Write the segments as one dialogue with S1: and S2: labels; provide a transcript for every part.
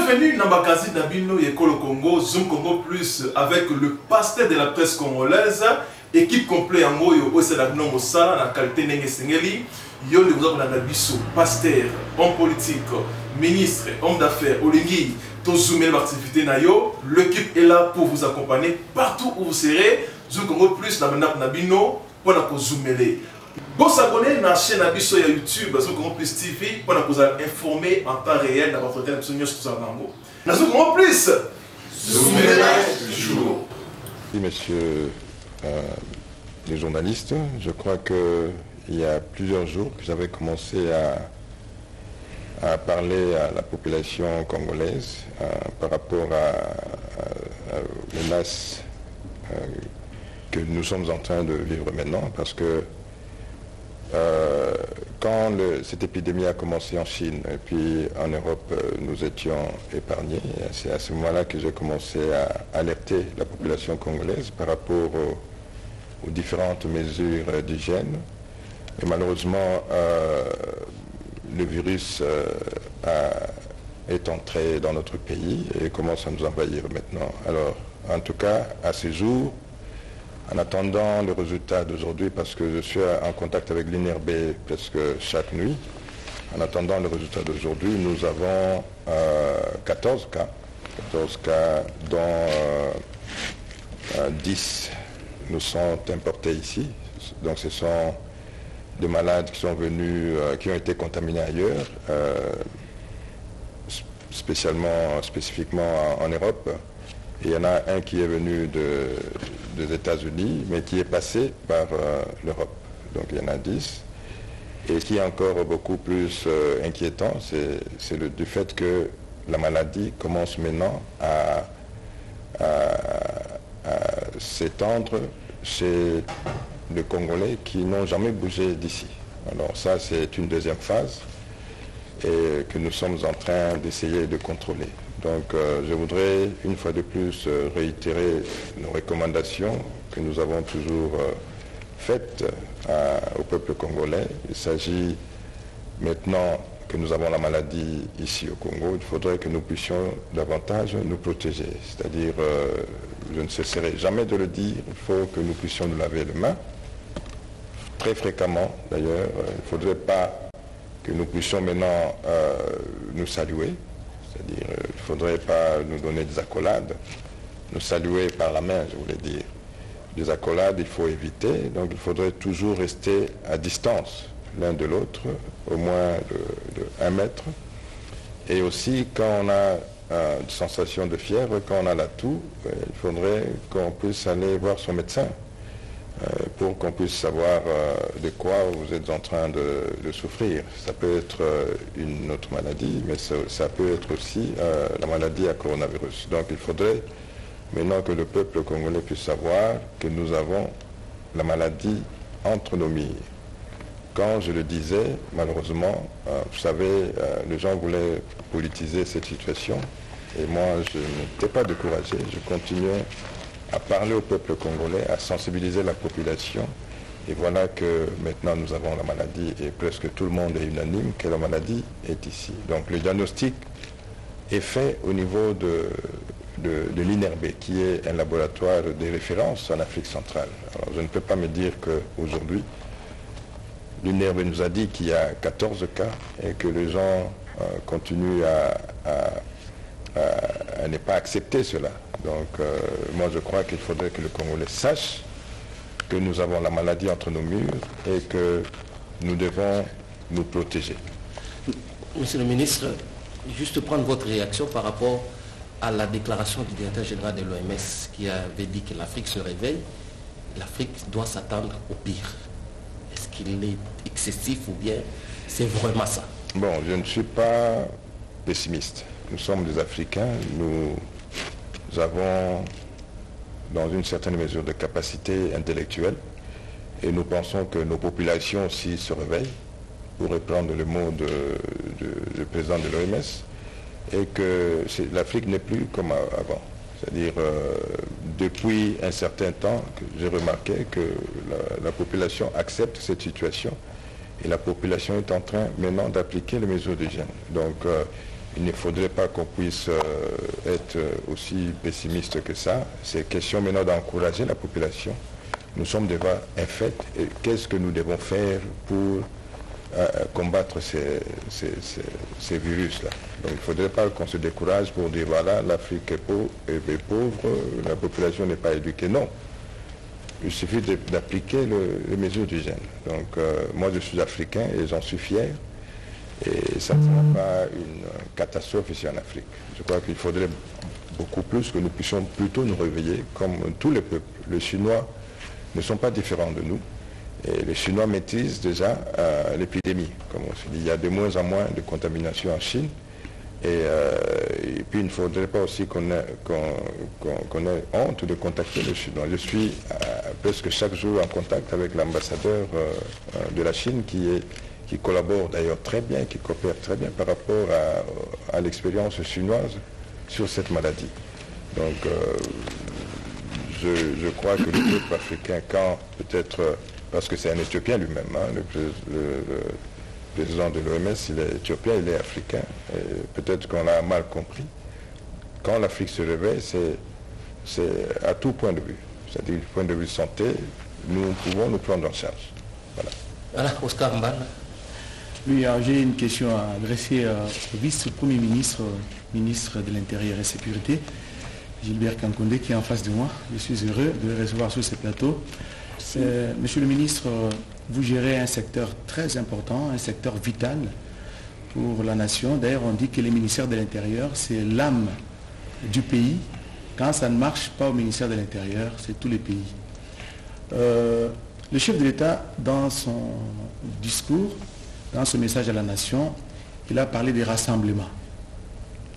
S1: Bienvenue dans Bakazi Nabino Yekolo Congo, Zoom Congo Plus avec le pasteur de la presse congolaise, équipe complète en Moyo, Osedabino Mosala, la qualité Nenge Sengeli, Yon de Bouzak Nagabiso, pasteur, homme politique, ministre, homme d'affaires, Olingi, Tozoumé l'activité Nayo, l'équipe est là pour vous accompagner partout où vous serez, Zoom Congo Plus, Nabino, pour la Zoomele. Bon s'abonner à la chaîne Abisso et YouTube, Zoom Congo Plus TV, pour vous informer en temps réel dans votre télévision tout ça. Dans Zoom Congo Plus, Zoomele toujours.
S2: Oui, messieurs les journalistes, je crois qu'il y a plusieurs jours que j'avais commencé à parler à la population congolaise par rapport à menaces que nous sommes en train de vivre maintenant, parce que quand cette épidémie a commencé en Chine et puis en Europe, nous étions épargnés. C'est à ce moment-là que j'ai commencé à alerter la population congolaise par rapport aux différentes mesures d'hygiène. Et malheureusement, le virus est entré dans notre pays et commence à nous envahir maintenant. Alors, en tout cas, à ce jour, en attendant le résultat d'aujourd'hui, parce que je suis en contact avec l'INRB presque chaque nuit, en attendant le résultat d'aujourd'hui, nous avons 14 cas, dont 10 nous sont importés ici. Donc ce sont des malades qui sont venus, qui ont été contaminés ailleurs, spécifiquement en Europe. Et il y en a un qui est venu des États-Unis, mais qui est passé par l'Europe. Donc il y en a 10. Et ce qui est encore beaucoup plus inquiétant, c'est du fait que la maladie commence maintenant à s'étendre chez les Congolais qui n'ont jamais bougé d'ici. Alors ça, c'est une deuxième phase et que nous sommes en train d'essayer de contrôler. Donc je voudrais une fois de plus réitérer nos recommandations que nous avons toujours faites au peuple congolais. Il s'agit maintenant que nous avons la maladie ici au Congo, il faudrait que nous puissions davantage nous protéger. C'est-à-dire, je ne cesserai jamais de le dire, il faut que nous puissions nous laver les mains, très fréquemment d'ailleurs. Il ne faudrait pas que nous puissions maintenant nous saluer. C'est-à-dire, il ne faudrait pas nous donner des accolades, nous saluer par la main, je voulais dire. Des accolades, il faut éviter, donc il faudrait toujours rester à distance l'un de l'autre, au moins de 1 mètre. Et aussi, quand on a une sensation de fièvre, quand on a la toux, il faudrait qu'on puisse aller voir son médecin pour qu'on puisse savoir de quoi vous êtes en train de souffrir. Ça peut être une autre maladie, mais ça peut être aussi la maladie à coronavirus. Donc il faudrait maintenant que le peuple congolais puisse savoir que nous avons la maladie entre nos murs. Quand je le disais, malheureusement, vous savez, les gens voulaient politiser cette situation, et moi je n'étais pas découragé, je continuais à parler au peuple congolais, à sensibiliser la population. Et voilà que maintenant nous avons la maladie et presque tout le monde est unanime que la maladie est ici. Donc le diagnostic est fait au niveau de l'INRB, qui est un laboratoire de référence en Afrique centrale. Alors je ne peux pas me dire qu'aujourd'hui, l'INRB nous a dit qu'il y a 14 cas et que les gens continuent à ne pas accepter cela. Donc moi je crois qu'il faudrait que le Congolais sache que nous avons la maladie entre nos murs et que nous devons nous protéger.
S3: Monsieur le ministre, juste prendre votre réaction par rapport à la déclaration du directeur général de l'OMS qui avait dit que l'Afrique se réveille, l'Afrique doit s'attendre au pire. Est-ce qu'il est excessif ou bien c'est vraiment ça?
S2: Bon, je ne suis pas pessimiste. Nous sommes des Africains, nous avons dans une certaine mesure de capacité intellectuelle et nous pensons que nos populations aussi se réveillent, pour reprendre le mot du président de l'OMS, et que l'Afrique n'est plus comme avant. C'est-à-dire, depuis un certain temps, j'ai remarqué que la population accepte cette situation et la population est en train maintenant d'appliquer les mesures d'hygiène. Donc, il ne faudrait pas qu'on puisse être aussi pessimiste que ça. C'est question maintenant d'encourager la population. Nous sommes devant un fait. Et qu'est-ce que nous devons faire pour combattre ces virus-là? Donc il ne faudrait pas qu'on se décourage pour dire voilà, l'Afrique est pauvre, la population n'est pas éduquée. Non. Il suffit d'appliquer les mesures d'hygiène. Donc moi je suis africain et j'en suis fier. Et ça ne sera pas une catastrophe ici en Afrique. Je crois qu'il faudrait beaucoup plus que nous puissions plutôt nous réveiller comme tous les peuples. Les Chinois ne sont pas différents de nous. Et les Chinois maîtrisent déjà l'épidémie. Comme on se dit, il y a de moins en moins de contamination en Chine. Et puis il ne faudrait pas aussi qu'on ait honte de contacter les Chinois. Je suis presque chaque jour en contact avec l'ambassadeur de la Chine qui collabore d'ailleurs très bien, qui coopère très bien par rapport à l'expérience chinoise sur cette maladie. Donc je crois que le peuple africain, quand peut-être, parce que c'est un Éthiopien lui-même, hein, le président de l'OMS, il est éthiopien, il est africain, et peut-être qu'on l'a mal compris. Quand l'Afrique se réveille, c'est à tout point de vue, c'est-à-dire du point de vue santé, nous pouvons nous prendre en charge. Voilà.
S3: Voilà, Oscar Mbal.
S4: Oui, j'ai une question à adresser au vice-premier ministre, ministre de l'Intérieur et Sécurité, Gilbert Kankonde, qui est en face de moi. Je suis heureux de le recevoir sur ce plateau. Monsieur le ministre, vous gérez un secteur très important, un secteur vital pour la nation. D'ailleurs, on dit que le ministère de l'Intérieur, c'est l'âme du pays. Quand ça ne marche pas au ministère de l'Intérieur, c'est tous les pays. Le chef de l'État, dans son discours, dans ce message à la nation, il a parlé des rassemblements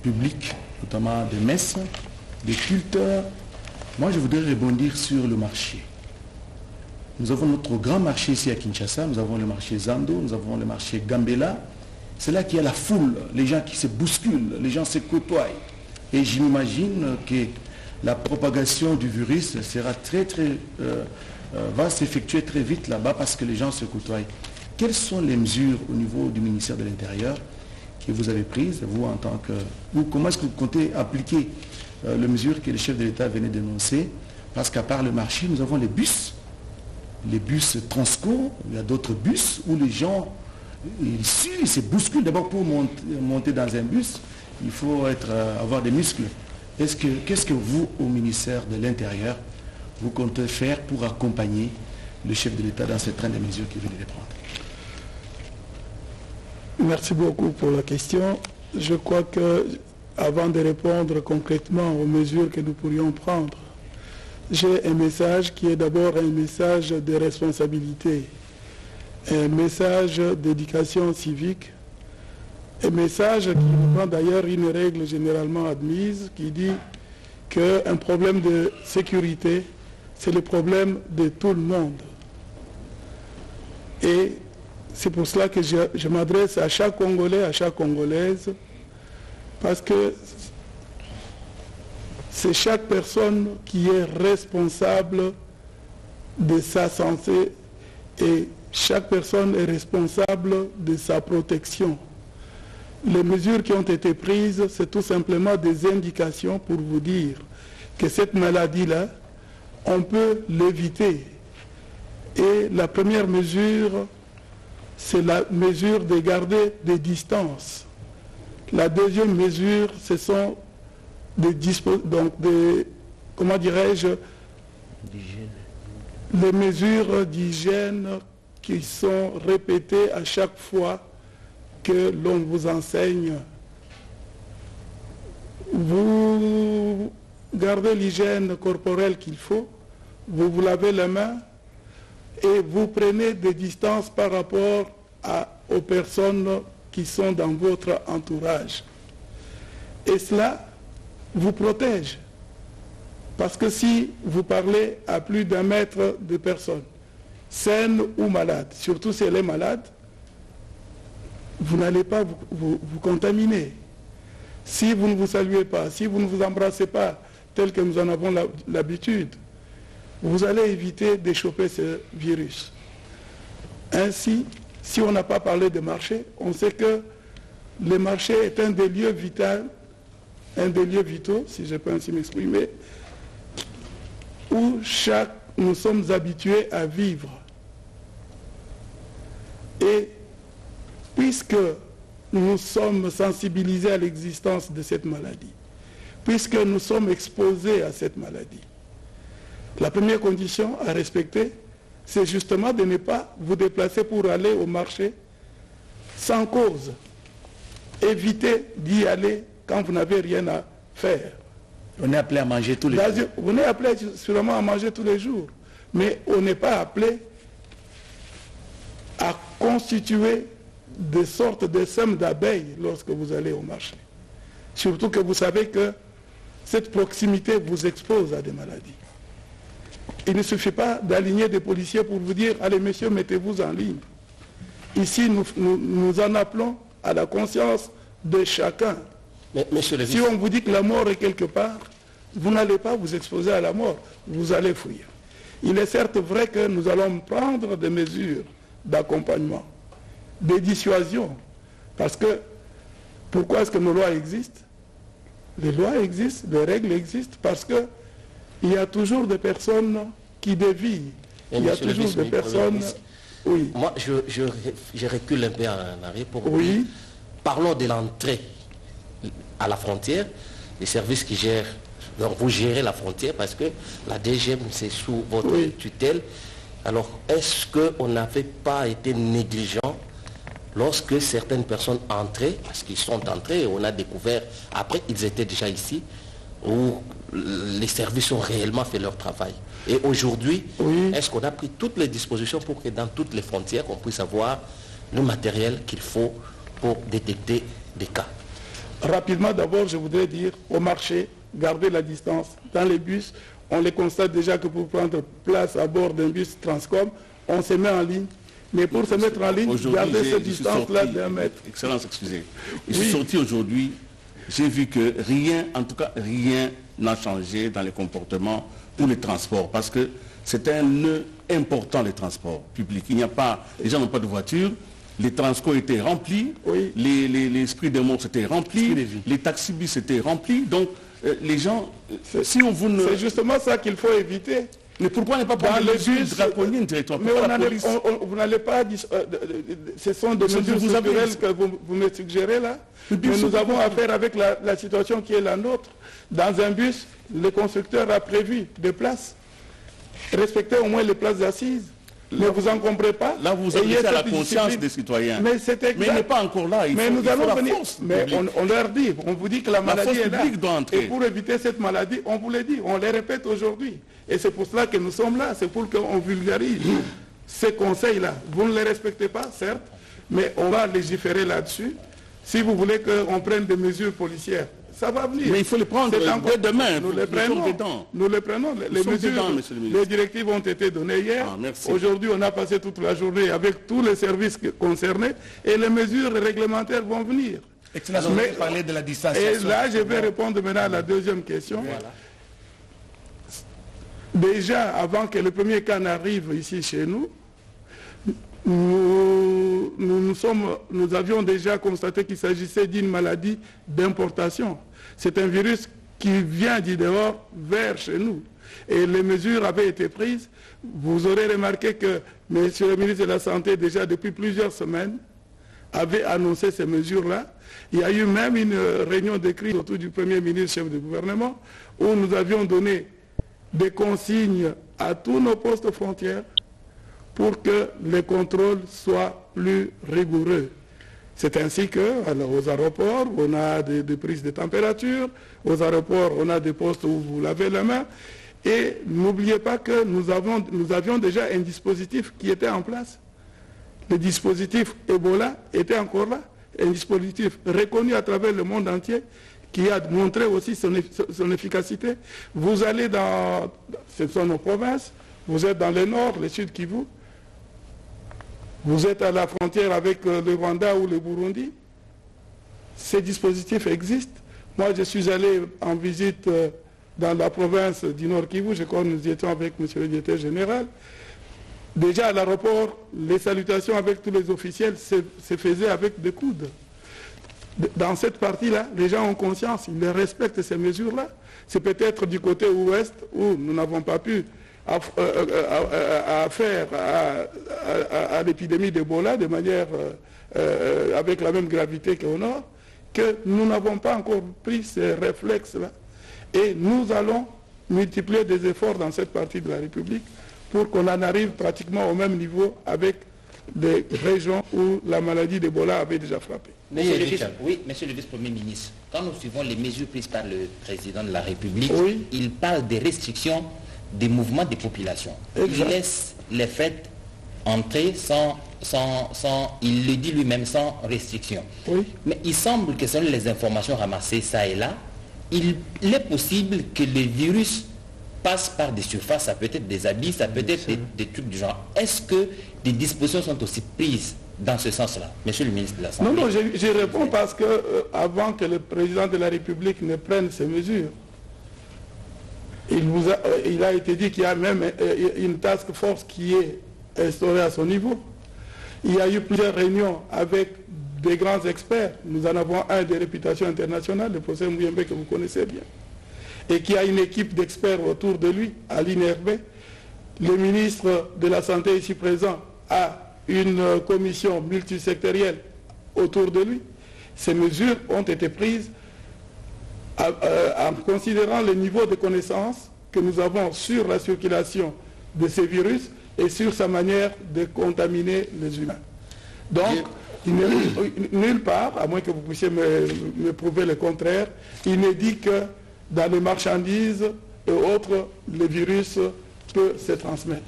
S4: publics, notamment des messes, des cultes. Moi, je voudrais rebondir sur le marché. Nous avons notre grand marché ici à Kinshasa, nous avons le marché Zando, nous avons le marché Gambela. C'est là qu'il y a la foule, les gens qui se bousculent, les gens se côtoient. Et j'imagine que la propagation du virus va s'effectuer très vite là-bas parce que les gens se côtoient. Quelles sont les mesures au niveau du ministère de l'Intérieur que vous avez prises, vous en tant que... ou comment est-ce que vous comptez appliquer les mesures que le chef de l'État venait d'énoncer? Parce qu'à part le marché, nous avons les bus Transco, il y a d'autres bus où les gens, ils suent, ils se bousculent. D'abord pour monter dans un bus, il faut avoir des muscles. Qu'est-ce que vous, au ministère de l'Intérieur, vous comptez faire pour accompagner le chef de l'État dans ce train de mesures qu'il venait de prendre?
S5: Merci beaucoup pour la question. Je crois que, avant de répondre concrètement aux mesures que nous pourrions prendre, j'ai un message qui est d'abord un message de responsabilité, un message d'éducation civique, un message qui reprend d'ailleurs une règle généralement admise qui dit qu'un problème de sécurité, c'est le problème de tout le monde. Et c'est pour cela que je m'adresse à chaque Congolais, à chaque Congolaise, parce que c'est chaque personne qui est responsable de sa santé et chaque personne est responsable de sa protection. Les mesures qui ont été prises, c'est tout simplement des indications pour vous dire que cette maladie-là, on peut l'éviter. Et la première mesure, c'est la mesure de garder des distances. La deuxième mesure, ce sont comment dirais-je, les mesures d'hygiène qui sont répétées à chaque fois que l'on vous enseigne. Vous gardez l'hygiène corporelle qu'il faut, vous vous lavez les mains et vous prenez des distances par rapport aux personnes qui sont dans votre entourage. Et cela vous protège. Parce que si vous parlez à plus d'1 mètre de personnes, saines ou malades, surtout si elle est malade, vous n'allez pas vous contaminer. Si vous ne vous saluez pas, si vous ne vous embrassez pas tel que nous en avons l'habitude, vous allez éviter de choper ce virus. Ainsi, si on n'a pas parlé de marché, on sait que le marché est un des lieux vitaux, si je peux ainsi m'exprimer, où nous sommes habitués à vivre. Et puisque nous sommes sensibilisés à l'existence de cette maladie, puisque nous sommes exposés à cette maladie, la première condition à respecter, c'est justement de ne pas vous déplacer pour aller au marché sans cause. Évitez d'y aller quand vous n'avez rien à faire.
S4: On est appelé à manger tous les jours.
S5: On est appelé sûrement à manger tous les jours, mais on n'est pas appelé à constituer des sortes de sèmes d'abeilles lorsque vous allez au marché. Surtout que vous savez que cette proximité vous expose à des maladies. Il ne suffit pas d'aligner des policiers pour vous dire « Allez, messieurs, mettez-vous en ligne ». Ici, nous en appelons à la conscience de chacun.
S3: Mais, monsieur le
S5: si on vous dit que la mort est quelque part, vous n'allez pas vous exposer à la mort, vous allez fuir. Il est certes vrai que nous allons prendre des mesures d'accompagnement, de dissuasion, parce que pourquoi est-ce que nos lois existent? Les lois existent, les règles existent, parce que il y a toujours des personnes qui dévient. Il y a toujours des personnes... Oui.
S3: Moi, je recule un peu en arrière pour...
S5: Oui.
S3: Parlons de l'entrée à la frontière, les services qui gèrent... Donc vous gérez la frontière parce que la DGM, c'est sous votre tutelle. Alors, est-ce qu'on n'avait pas été négligent lorsque certaines personnes entraient, parce qu'ils sont entrés, on a découvert, après ils étaient déjà ici, où les services ont réellement fait leur travail. Et aujourd'hui, est-ce qu'on a pris toutes les dispositions pour que dans toutes les frontières, on puisse avoir le matériel qu'il faut pour détecter des cas?
S5: Rapidement, d'abord, je voudrais dire, au marché, gardez la distance. Dans les bus, on les constate déjà que pour prendre place à bord d'un bus Transcom, on se met en ligne. Mais pour se mettre en ligne, gardez cette distance-là d'1 mètre.
S6: Excellence, excusez. Je suis sorti aujourd'hui, j'ai vu que rien, en tout cas rien n'a changé dans les comportements ou les transports, parce que c'est un nœud important, les transports publics. Il n'y a pas, les gens n'ont pas de voiture, les transports étaient remplis, les esprits des morts étaient remplis, les taxis-bus étaient remplis, donc les gens, si on vous ne...
S5: C'est justement ça qu'il faut éviter.
S6: Mais pourquoi ne pas prendre les bus draconiennes, territoire?
S5: Mais vous n'allez pas... Ce sont des mesures structurelles que vous me suggérez là. Mais nous avons affaire avec la situation qui est la nôtre. Dans un bus, le constructeur a prévu des places. Respectez au moins les places assises. Ne vous encombrez pas.
S6: Là, vous adressez à la conscience des citoyens.
S5: Mais c'est exact.
S6: Mais il n'est pas encore là.
S5: Mais nous allons venir. Mais on leur dit, on vous dit que la maladie est là.
S6: Et
S5: pour éviter cette maladie, on vous le dit, on les répète aujourd'hui. Et c'est pour cela que nous sommes là. C'est pour qu'on vulgarise ces conseils-là. Vous ne les respectez pas, certes, mais on va légiférer là-dessus. Si vous voulez qu'on prenne des mesures policières, ça va venir.
S6: Mais il faut les prendre dès demain.
S5: Nous les prenons. Nous les prenons. Les mesures, les directives ont été données hier. Aujourd'hui, on a passé toute la journée avec tous les services concernés et les mesures réglementaires vont venir.
S4: Excellence, vous parlez de la distanciation.
S5: Et là, je vais répondre maintenant à la deuxième question. Voilà. Déjà, avant que le premier cas n'arrive ici chez nous, nous avions déjà constaté qu'il s'agissait d'une maladie d'importation. C'est un virus qui vient du dehors vers chez nous. Et les mesures avaient été prises. Vous aurez remarqué que M. le ministre de la Santé, déjà depuis plusieurs semaines, avait annoncé ces mesures-là. Il y a eu même une réunion de crise autour du Premier ministre, chef du gouvernement, où nous avions donné des consignes à tous nos postes frontières pour que les contrôles soient plus rigoureux. C'est ainsi qu'aux aéroports, on a des prises de température, aux aéroports, on a des postes où vous lavez la main, et n'oubliez pas que nous avions déjà un dispositif qui était en place. Le dispositif Ebola était encore là, un dispositif reconnu à travers le monde entier, qui a montré aussi son efficacité. Vous allez dans, ce sont nos provinces, vous êtes dans le nord, le sud Kivu, vous êtes à la frontière avec le Rwanda ou le Burundi, ces dispositifs existent. Moi, je suis allé en visite dans la province du Nord Kivu, je crois que nous y étions avec M. le directeur général. Déjà à l'aéroport, les salutations avec tous les officiels se faisaient avec des coudes. dans cette partie-là, les gens ont conscience, ils respectent ces mesures-là. C'est peut-être du côté ouest où nous n'avons pas pu faire à l'épidémie d'Ebola de manière avec la même gravité qu'au nord, que nous n'avons pas encore pris ces réflexes-là. Et nous allons multiplier des efforts dans cette partie de la République pour qu'on en arrive pratiquement au même niveau avec des régions où la maladie d'Ebola avait déjà frappé.
S7: Monsieur le vice-premier ministre, quand nous suivons les mesures prises par le président de la République, il parle des restrictions des mouvements des populations. Exact. Il laisse les fêtes entrer il le dit lui-même, sans restriction. Oui. Mais il semble que selon les informations ramassées ça et là, il est possible que le virus passe par des surfaces, ça peut être des habits, ça peut être des trucs du genre. Est-ce que des dispositions sont aussi prises dans ce sens-là, Monsieur le ministre de la Santé?
S5: Non, je réponds parce que avant que le président de la République ne prenne ces mesures, il a été dit qu'il y a même une task force qui est instaurée à son niveau. Il y a eu plusieurs réunions avec des grands experts. Nous en avons un de réputation internationale, le professeur Mouyembe, que vous connaissez bien, et qui a une équipe d'experts autour de lui, à l'INRB. Le ministre de la Santé ici présent a une commission multisectorielle autour de lui. Ces mesures ont été prises en considérant le niveau de connaissance que nous avons sur la circulation de ces virus et sur sa manière de contaminer les humains. Donc, nulle part, à moins que vous puissiez me prouver le contraire, il n'est dit que dans les marchandises et autres, le virus peut se transmettre.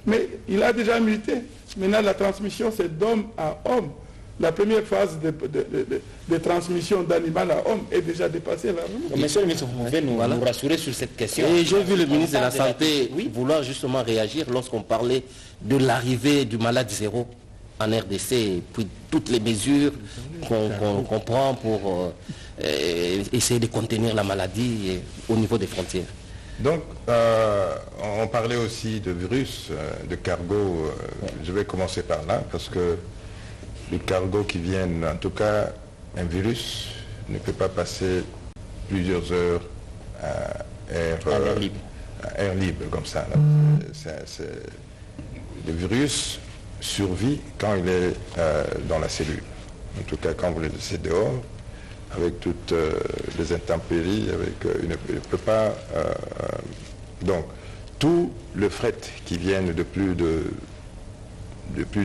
S5: Mais il a déjà muté. Maintenant, la transmission, c'est d'homme à homme. La première phase de transmission d'animal à homme est déjà dépassée là.
S7: Monsieur le ministre, vous pouvez nous rassurer sur cette question.
S3: Et j'ai vu le ministre de la Santé vouloir justement réagir lorsqu'on parlait de l'arrivée du malade zéro en RDC, et puis toutes les mesures qu'on prend pour essayer de contenir la maladie au niveau des frontières.
S2: Donc, on parlait aussi de virus, de cargo. Je vais commencer par là, parce que les cargos qui viennent, en tout cas, un virus ne peut pas passer plusieurs heures à air libre, comme ça. Le virus survit quand il est dans la cellule. En tout cas, quand vous le laissez dehors, avec toutes les intempéries, il ne peut pas... donc, tout le fret qui vient de plus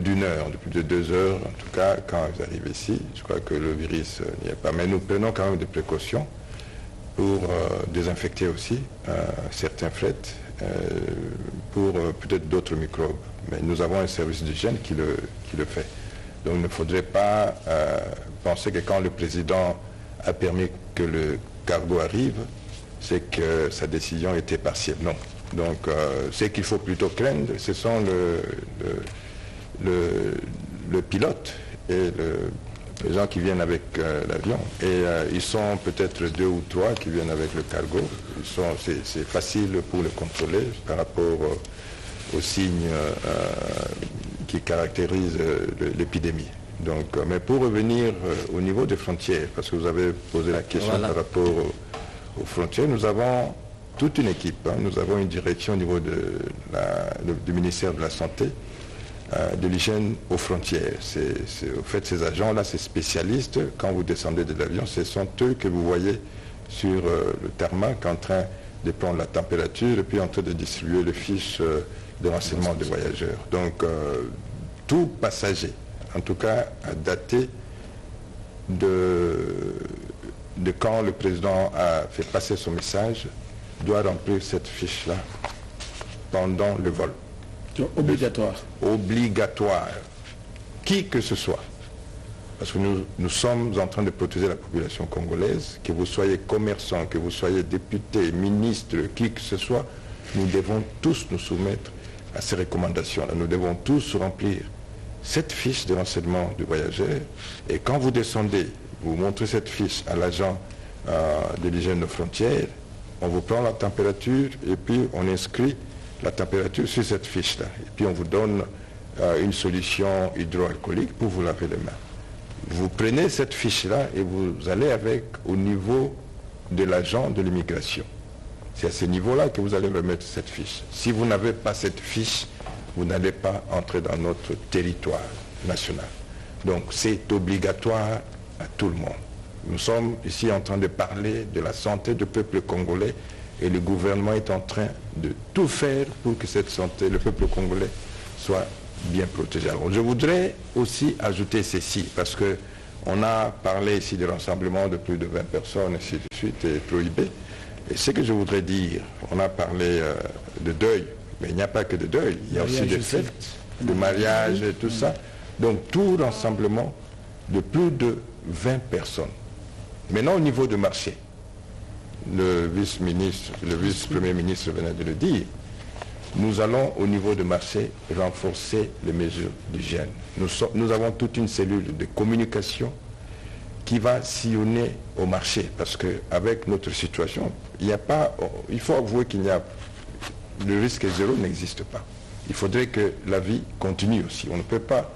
S2: d'une heure, de plus de 2 heures, en tout cas, quand ils arrivent ici, je crois que le virus n'y est pas. Mais nous prenons quand même des précautions pour désinfecter aussi certains frettes, pour peut-être d'autres microbes. Mais nous avons un service d'hygiène qui le fait. Donc il ne faudrait pas penser que quand le président a permis que le cargo arrive, c'est que sa décision était partielle. Non. Donc ce qu'il faut plutôt craindre, ce sont le pilote et les gens qui viennent avec l'avion. Et ils sont peut-être 2 ou 3 qui viennent avec le cargo. C'est facile pour les contrôler par rapport aux signes qui caractérisent l'épidémie. Donc, mais pour revenir au niveau des frontières, parce que vous avez posé la question par rapport aux frontières, nous avons toute une équipe. Nous avons une direction au niveau du ministère de la Santé, de l'hygiène aux frontières. Au fait, ces agents-là, ces spécialistes, quand vous descendez de l'avion, ce sont eux que vous voyez sur le tarmac en train de prendre la température et puis en train de distribuer les fiches de renseignement des voyageurs. Donc, tout passager, en tout cas, a daté de quand le président a fait passer son message, doit remplir cette fiche-là pendant le vol.
S4: Obligatoire.
S2: Obligatoire. Qui que ce soit. Parce que nous sommes en train de protéger la population congolaise, que vous soyez commerçant, que vous soyez député, ministre, qui que ce soit, nous devons tous nous soumettre à ces recommandations-là. Nous devons tous remplir cette fiche de renseignement du voyageur. Et quand vous descendez, vous montrez cette fiche à l'agent de l'hygiène aux frontières, on vous prend la température et puis on inscrit la température sur cette fiche-là. Et puis on vous donne une solution hydroalcoolique pour vous laver les mains. vous prenez cette fiche-là et vous allez avec au niveau de l'agent de l'immigration. C'est à ce niveau-là que vous allez remettre cette fiche. Si vous n'avez pas cette fiche, vous n'allez pas entrer dans notre territoire national. Donc c'est obligatoire à tout le monde. Nous sommes ici en train de parler de la santé du peuple congolais et le gouvernement est en train de tout faire pour que cette santé, le peuple congolais, soit bien protégé. Alors, je voudrais aussi ajouter ceci, parce qu'on a parlé ici de rassemblement de plus de 20 personnes, ainsi de suite, et prohibé. Et ce que je voudrais dire, on a parlé de deuil, mais il n'y a pas que de deuil, il y a aussi des fêtes, de mariage et tout ça. Donc tout rassemblement de plus de 20 personnes. Maintenant au niveau de marché, le vice-premier ministre venait de le dire, nous allons au niveau de marché renforcer les mesures d'hygiène. Nous avons toute une cellule de communication qui va sillonner au marché, parce qu'avec notre situation, il faut avouer qu'il n'y a, le risque zéro n'existe pas. Il faudrait que la vie continue aussi. On ne peut pas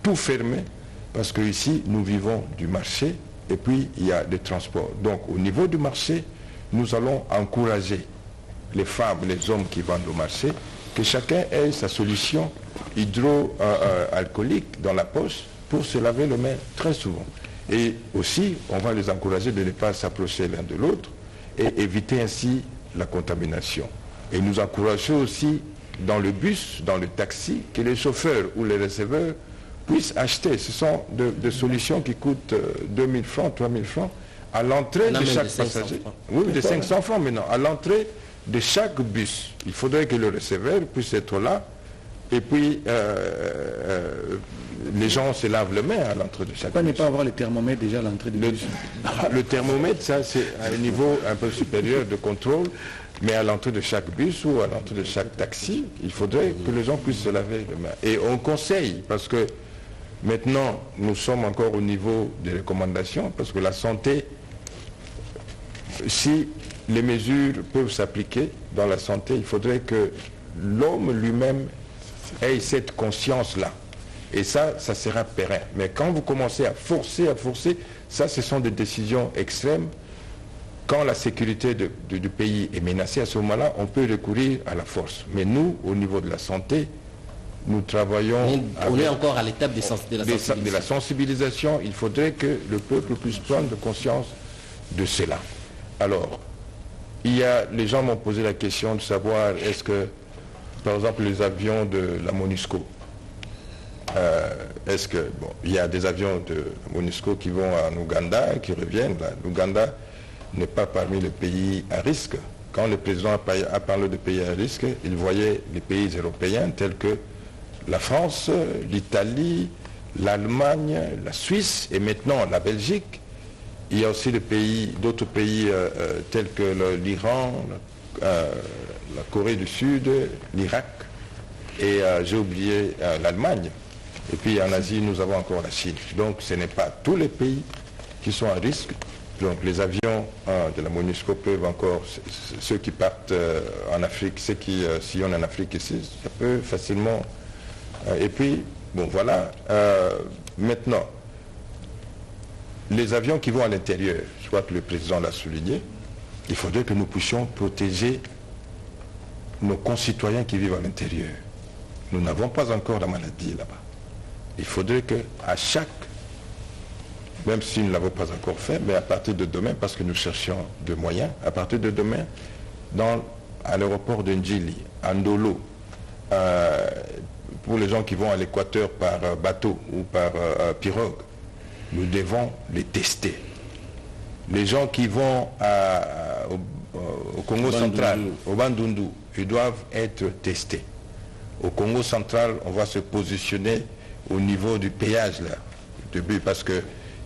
S2: tout fermer, parce qu'ici, nous vivons du marché, et puis il y a des transports. Donc au niveau du marché, nous allons encourager les femmes, les hommes qui vendent au marché, que chacun ait sa solution hydroalcoolique dans la poche pour se laver les mains très souvent. Et aussi, on va les encourager de ne pas s'approcher l'un de l'autre et éviter ainsi la contamination. Et nous encourageons aussi dans le bus, dans le taxi, que les chauffeurs ou les receveurs puissent acheter. Ce sont des solutions qui coûtent 2000 francs, 3000 francs à l'entrée de chaque passager. Oui, de 500 francs maintenant. À l'entrée de chaque bus, il faudrait que le receveur puisse être là. Et puis, les gens se lavent les mains à l'entrée de chaque bus.
S4: Pourquoi ne pas avoir le thermomètre déjà à l'entrée du bus?
S2: Le thermomètre, ça, c'est à un niveau un peu supérieur de contrôle. Mais à l'entrée de chaque bus ou à l'entrée de chaque taxi, il faudrait que les gens puissent se laver les mains. Et on conseille, parce que maintenant, nous sommes encore au niveau des recommandations, parce que la santé, si les mesures peuvent s'appliquer dans la santé, il faudrait que l'homme lui-même ait cette conscience-là. Et ça sera pérenne. Mais quand vous commencez à forcer, ça, ce sont des décisions extrêmes. Quand la sécurité du pays est menacée, à ce moment-là, on peut recourir à la force. Mais nous, au niveau de la santé, nous travaillons...
S3: On est encore à l'étape
S2: de la sensibilisation. Il faudrait que le peuple puisse prendre conscience de cela. Alors, les gens m'ont posé la question de savoir est-ce que, par exemple, les avions de la MONUSCO, est-ce que, bon, il y a des avions de MONUSCO qui vont en Ouganda, qui reviennent. L'Ouganda n'est pas parmi les pays à risque. Quand le président a parlé de pays à risque, il voyait les pays européens tels que la France, l'Italie, l'Allemagne, la Suisse et maintenant la Belgique. Il y a aussi d'autres pays tels que l'Iran, la Corée du Sud, l'Irak et j'ai oublié l'Allemagne. Et puis en Asie, nous avons encore la Chine. Donc ce n'est pas tous les pays qui sont à risque. Donc les avions de la MONUSCO peuvent encore, ceux qui partent en Afrique, ceux qui sillonnent en Afrique ici, ça peut facilement... et puis, bon voilà, maintenant, les avions qui vont à l'intérieur, je crois que le président l'a souligné, il faudrait que nous puissions protéger nos concitoyens qui vivent à l'intérieur. Nous n'avons pas encore la maladie là-bas. Il faudrait qu'à chaque, même si nous ne l'avons pas encore fait, mais à partir de demain, parce que nous cherchons des moyens, à partir de demain, à l'aéroport de Ndjili, à Ndolo, pour les gens qui vont à l'Équateur par bateau ou par pirogue, nous devons les tester. Les gens qui vont au Congo central, au Bandundu, ils doivent être testés. Au Congo central, on va se positionner au niveau du péage là, de bus, parce qu'il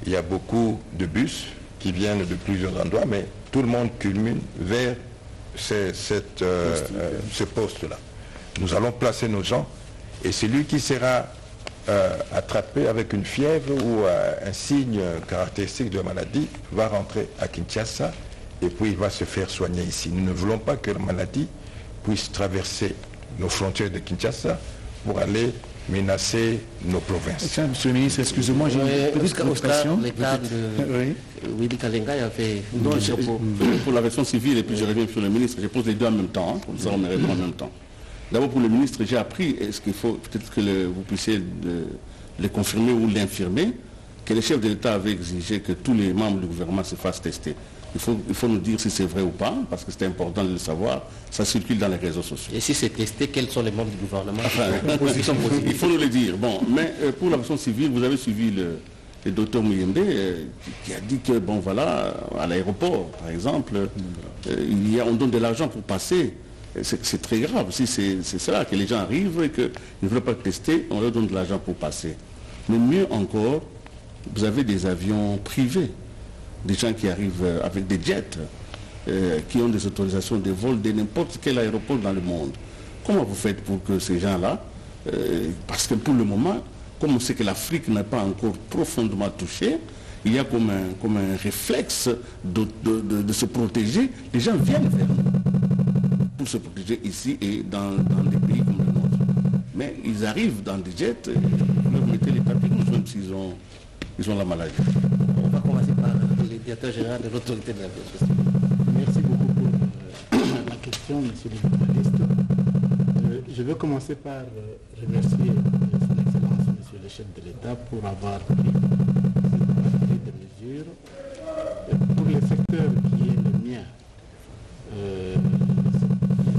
S2: y a beaucoup de bus qui viennent de plusieurs endroits, mais tout le monde culmine vers ce poste-là. Nous allons placer nos gens, et celui qui sera attrapé avec une fièvre ou un signe caractéristique de la maladie va rentrer à Kinshasa, et puis il va se faire soigner ici. Nous ne voulons pas que la maladie puisse traverser nos frontières de Kinshasa pour aller menacer nos provinces.
S4: Tiens, monsieur le ministre, excusez-moi, j'ai une petite question.
S3: L'état de Willy Kalenga a fait...
S6: Non, pour la version civile, et puis je reviens sur le ministre, je pose les deux en même temps, comme ça on me répond en même temps. D'abord pour le ministre, j'ai appris, est-ce qu'il faut, peut-être que vous puissiez le confirmer ou l'infirmer, que le chef de l'État avait exigé que tous les membres du gouvernement se fassent tester. Il faut nous dire si c'est vrai ou pas, parce que c'est important de le savoir. Ça circule dans les réseaux sociaux.
S3: Et si c'est testé, quels sont les membres du gouvernement?
S6: Il faut nous le dire. Bon, mais pour la version civile, vous avez suivi le docteur Mouyembe qui a dit que, bon voilà, à l'aéroport, par exemple, on donne de l'argent pour passer. C'est très grave. Si c'est cela, que les gens arrivent et qu'ils ne veulent pas tester, on leur donne de l'argent pour passer. Mais mieux encore, vous avez des avions privés, des gens qui arrivent avec des jets, qui ont des autorisations de vol de n'importe quel aéroport dans le monde. Comment vous faites pour que ces gens-là, parce que pour le moment, comme on sait que l'Afrique n'est pas encore profondément touchée, il y a comme un réflexe de se protéger, les gens viennent vers nous pour se protéger ici et dans des pays comme le nôtre. Mais ils arrivent dans des jets, vous leur mettez les papiers, même s'ils ont la maladie.
S3: On va commencer par le directeur général de l'autorité de l'aviation.
S5: Merci beaucoup pour la question, monsieur le journaliste. Je veux commencer par remercier son Excellence, monsieur le chef de l'État, pour avoir pris des mesures. Pour le secteur qui est le mien, le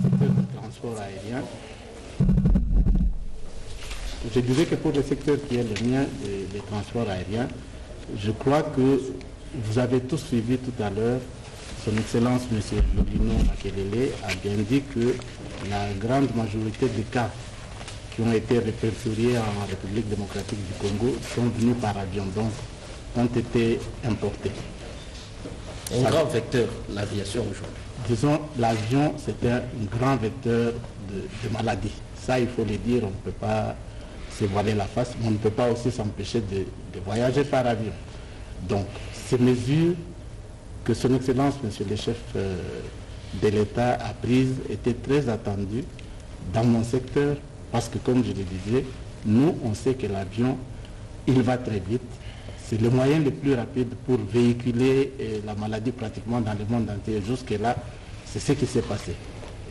S5: secteur du transport aérien, je disais que pour le secteur qui est le mien, les transports aériens, je crois que vous avez tous suivi tout à l'heure, son Excellence M. Lobino Makelele a bien dit que la grande majorité des cas qui ont été répertoriés en République démocratique du Congo sont venus par avion, donc ont été importés.
S3: Un grand vecteur, l'aviation aujourd'hui.
S5: Disons, l'avion, c'est un grand vecteur de maladies. Ça, il faut le dire, on ne peut pas se voiler la face, mais on ne peut pas aussi s'empêcher de voyager par avion. Donc, ces mesures que son Excellence, Monsieur le chef de l'État, a prises étaient très attendues dans mon secteur, parce que, comme je le disais, nous, on sait que l'avion, il va très vite. C'est le moyen le plus rapide pour véhiculer la maladie pratiquement dans le monde entier. Jusque-là, c'est ce qui s'est passé.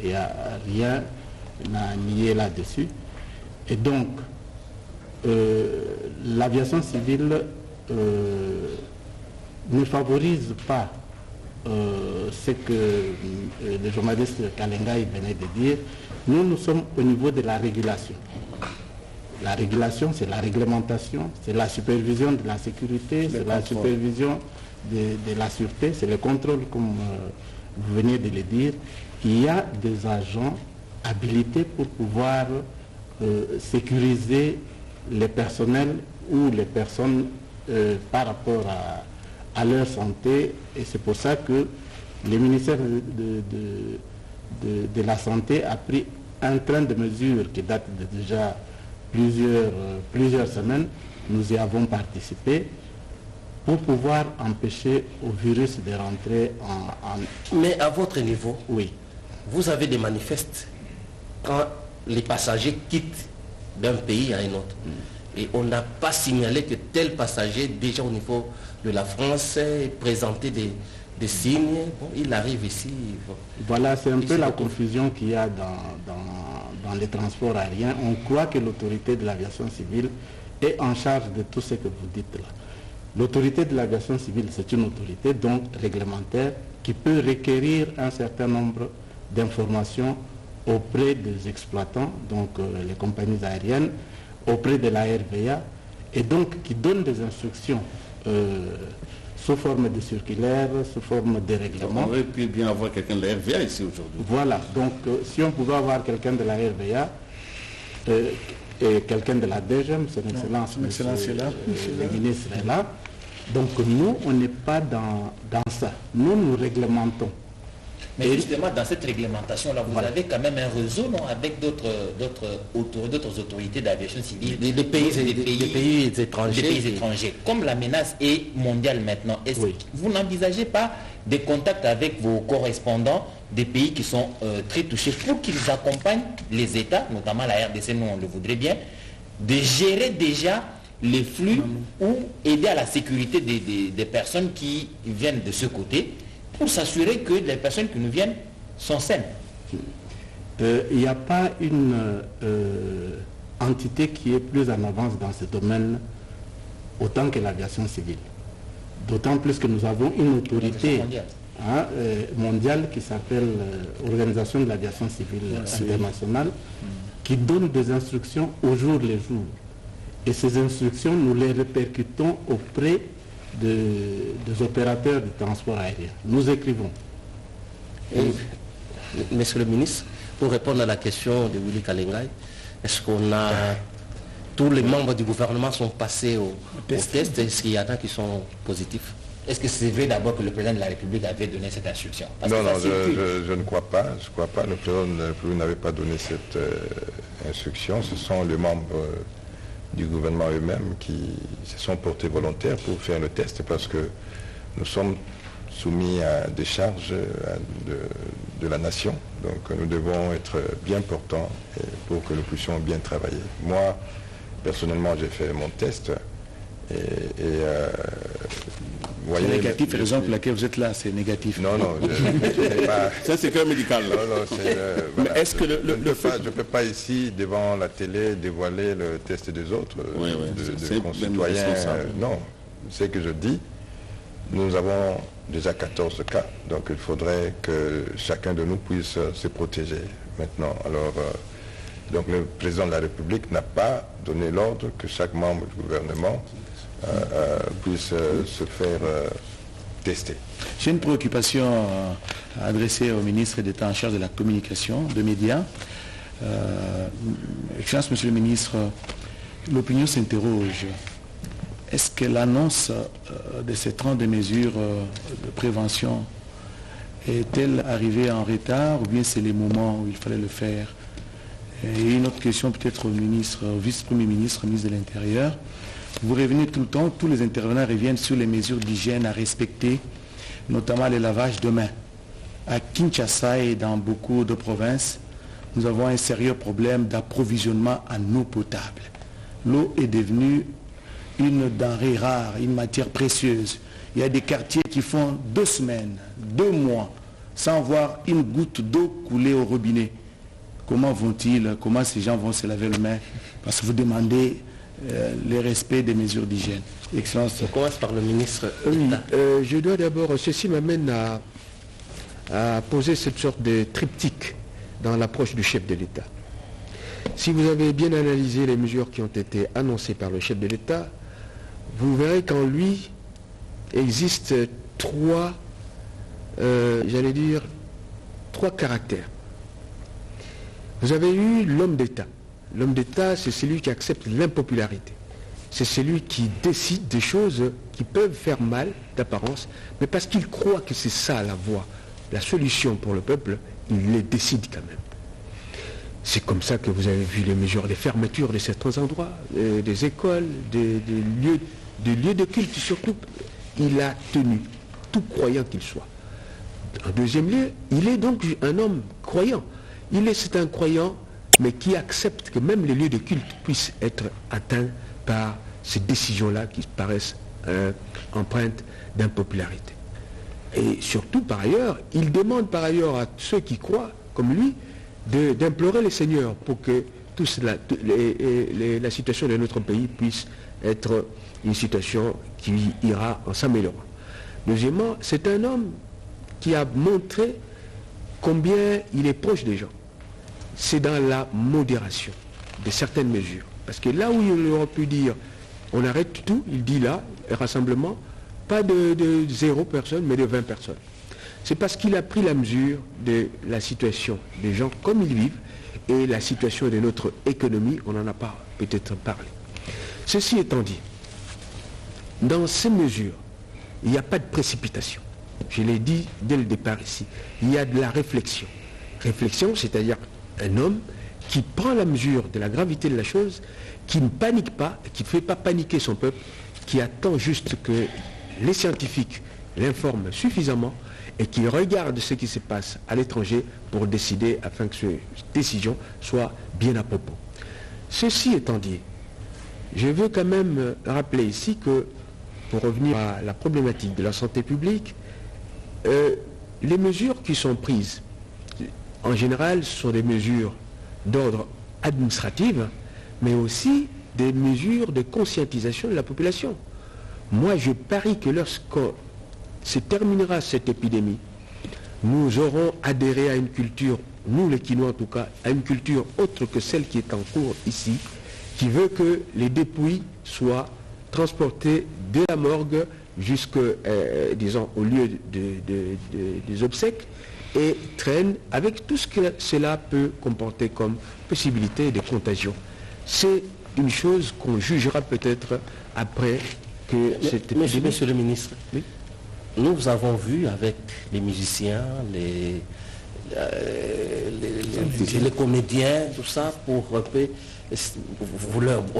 S5: Il n'y a rien à nier là-dessus. Et donc, l'aviation civile ne favorise pas ce que le journaliste Kalenga venait de dire. Nous sommes au niveau de la régulation. La régulation, c'est la réglementation, c'est la supervision de la sécurité, c'est la supervision de la sûreté, c'est le contrôle, comme vous venez de le dire. Il y a des agents habilités pour pouvoir sécuriser les personnels ou les personnes par rapport à leur santé. Et c'est pour ça que le ministère de la Santé a pris un train de mesures qui date de déjà plusieurs semaines. Nous y avons participé pour pouvoir empêcher au virus de rentrer en...
S3: Mais à votre niveau,
S5: oui,
S3: vous avez des manifestes quand les passagers quittent d'un pays à un autre. Et on n'a pas signalé que tel passager, déjà au niveau de la France, présentait des signes. Bon, il arrive ici. Bon.
S5: Voilà, c'est un peu la confusion qu'il y a dans les transports aériens. On croit que l'autorité de l'aviation civile est en charge de tout ce que vous dites là. L'autorité de l'aviation civile, c'est une autorité donc réglementaire qui peut requérir un certain nombre d'informations auprès des exploitants, donc les compagnies aériennes, auprès de la RVA, et donc qui donne des instructions sous forme de circulaire, sous forme de règlement.
S6: On aurait pu bien avoir quelqu'un de la RVA ici aujourd'hui.
S5: Voilà, donc si on pouvait avoir quelqu'un de la RVA et quelqu'un de la DGM, son Excellence, le ministre est là. Donc nous, on n'est pas dans ça. Nous réglementons.
S7: Mais justement, dans cette réglementation-là, vous avez quand même un réseau, non, avec d'autres autorités d'aviation civile,
S3: des pays étrangers.
S7: Comme la menace est mondiale maintenant, est-ce que vous n'envisagez pas des contacts avec vos correspondants des pays qui sont très touchés pour qu'ils accompagnent les États, notamment la RDC, nous on le voudrait bien, de gérer déjà les flux ou aider à la sécurité des personnes qui viennent de ce côté pour s'assurer que les personnes qui nous viennent sont saines?
S8: Il n'y a pas une entité qui est plus en avance dans ce domaine autant que l'aviation civile. D'autant plus que nous avons une autorité mondiale qui s'appelle Organisation de l'aviation civile internationale qui donne des instructions au jour le jour. Et ces instructions, nous les répercutons auprès des opérateurs du transport aérien. Nous écrivons.
S3: Monsieur le ministre, pour répondre à la question de Willy Kalengay, est-ce qu'on a... Tous les membres du gouvernement sont passés au test? Est-ce qu'il y en a qui sont positifs?
S7: Est-ce que c'est vrai d'abord que le président de la République avait donné cette instruction?
S2: Non, je ne crois pas. Je ne crois pas. Le président de la République n'avait pas donné cette instruction. Ce sont les membres du gouvernement eux-mêmes qui se sont portés volontaires pour faire le test parce que nous sommes soumis à des charges de la nation. Donc nous devons être bien portants pour que nous puissions bien travailler. Moi, personnellement, j'ai fait mon test
S4: c'est négatif, la raison pour laquelle vous êtes là, c'est négatif.
S2: Non, je n'ai pas...
S6: C'est un secret médical.
S2: Mais est-ce que je ne peux pas ici, devant la télé, dévoiler le test des autres, de concitoyens. Non, c'est que je dis, nous avons déjà 14 cas, donc il faudrait que chacun de nous puisse se protéger maintenant. Alors, donc le président de la République n'a pas donné l'ordre que chaque membre du gouvernement puisse se faire tester.
S4: J'ai une préoccupation adressée au ministre d'État en charge de la communication, des médias. Excellence, Monsieur le ministre, l'opinion s'interroge. Est-ce que l'annonce de ces 32 mesures de prévention est-elle arrivée en retard ou bien c'est les moments où il fallait le faire? Et une autre question peut-être au ministre, au vice-premier ministre, ministre de l'Intérieur. Vous revenez tout le temps, tous les intervenants reviennent sur les mesures d'hygiène à respecter, notamment le lavage de mains. À Kinshasa et dans beaucoup de provinces, nous avons un sérieux problème d'approvisionnement en eau potable. L'eau est devenue une denrée rare, une matière précieuse. Il y a des quartiers qui font 2 semaines, 2 mois, sans voir une goutte d'eau couler au robinet. Comment ces gens vont se laver les mains? Parce que vous demandez le respect des mesures d'hygiène. Excellence.
S3: On commence par le ministre.
S9: Oui, je dois d'abord, ceci m'amène à poser cette sorte de triptyque dans l'approche du chef de l'État. Si vous avez bien analysé les mesures qui ont été annoncées par le chef de l'État, vous verrez qu'en lui existe 3 caractères. Vous avez eu l'homme d'État. L'homme d'État, c'est celui qui accepte l'impopularité. C'est celui qui décide des choses qui peuvent faire mal d'apparence, mais parce qu'il croit que c'est ça la voie, la solution pour le peuple, il les décide quand même. C'est comme ça que vous avez vu les mesures, les fermetures de certains endroits, des écoles, des lieux de culte surtout. Il a tenu, tout croyant qu'il soit. En deuxième lieu, il est donc un homme croyant. C'est un croyant, mais qui accepte que même les lieux de culte puissent être atteints par ces décisions-là qui paraissent empreintes d'impopularité. Et surtout, par ailleurs, il demande par ailleurs à ceux qui croient, comme lui, d'implorer le Seigneur pour que la situation de notre pays puisse être une situation qui ira en s'améliorant. Deuxièmement, c'est un homme qui a montré combien il est proche des gens. C'est dans la modération de certaines mesures. Parce que là où il aurait pu dire on arrête tout, il dit là, rassemblement, pas de 0 personnes, mais de 20 personnes. C'est parce qu'il a pris la mesure de la situation des gens comme ils vivent et la situation de notre économie, on n'en a pas peut-être parlé. Ceci étant dit, dans ces mesures, il n'y a pas de précipitation. Je l'ai dit dès le départ ici. Il y a de la réflexion. Réflexion, c'est-à-dire un homme qui prend la mesure de la gravité de la chose, qui ne panique pas, qui ne fait pas paniquer son peuple, qui attend juste que les scientifiques l'informent suffisamment et qui regarde ce qui se passe à l'étranger pour décider afin que cette décision soit bien à propos. Ceci étant dit, Je veux quand même rappeler ici que, pour revenir à la problématique de la santé publique, les mesures qui sont prises, en général, sont des mesures d'ordre administratif, mais aussi des mesures de conscientisation de la population. Moi, je parie que lorsque se terminera cette épidémie, nous aurons adhéré à une culture, nous les Quinois en tout cas, à une culture autre que celle qui est en cours ici, qui veut que les dépouilles soient transportées de la morgue jusqu'au disons, au lieu des obsèques et traînent avec tout ce que cela peut comporter comme possibilité de contagion. C'est une chose qu'on jugera peut-être après que cette épidémie...
S3: Monsieur le ministre, oui? Nous avons vu avec les musiciens, les comédiens, tout ça, on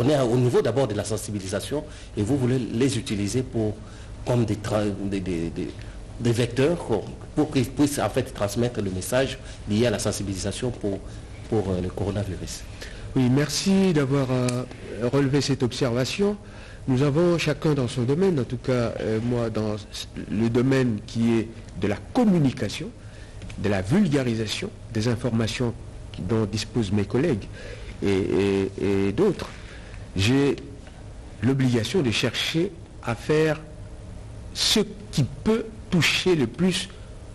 S3: est au niveau d'abord de la sensibilisation et vous voulez les utiliser comme des vecteurs pour qu'ils puissent en fait transmettre le message lié à la sensibilisation pour le coronavirus.
S9: Oui, merci d'avoir relevé cette observation. Nous avons chacun dans son domaine, en tout cas moi dans le domaine qui est de la communication, de la vulgarisation, des informations dont disposent mes collègues et d'autres. J'ai l'obligation de chercher à faire ce qui peut toucher le plus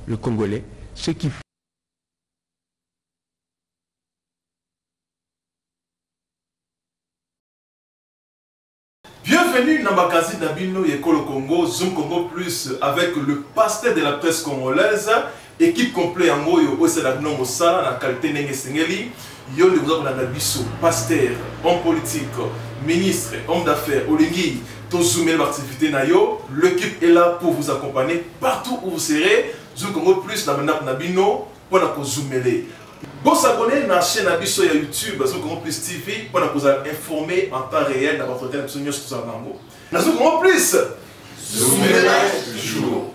S9: le Congolais, ce qui
S1: Bienvenue dans Bakazi Nabino Yekolo Congo, Zoom Congo Plus avec le pasteur de la presse congolaise, équipe complète en Moyo, Osedagno Mosala, la qualité Nenge Sengeli, Yon de Bouzak Nanabiso, pasteur, homme politique, ministre, homme d'affaires, Olingi, Tozoumel l'activité Nayo, l'équipe est là pour vous accompagner partout où vous serez, Zoom Congo Plus, Nabino, pour la Zoomele. Vous vous abonnez à la chaîne sur YouTube, Zoom Congo Plus TV, pour vous informer en temps réel de votre thème sur Zoom Congo Plus. Zoomele toujours.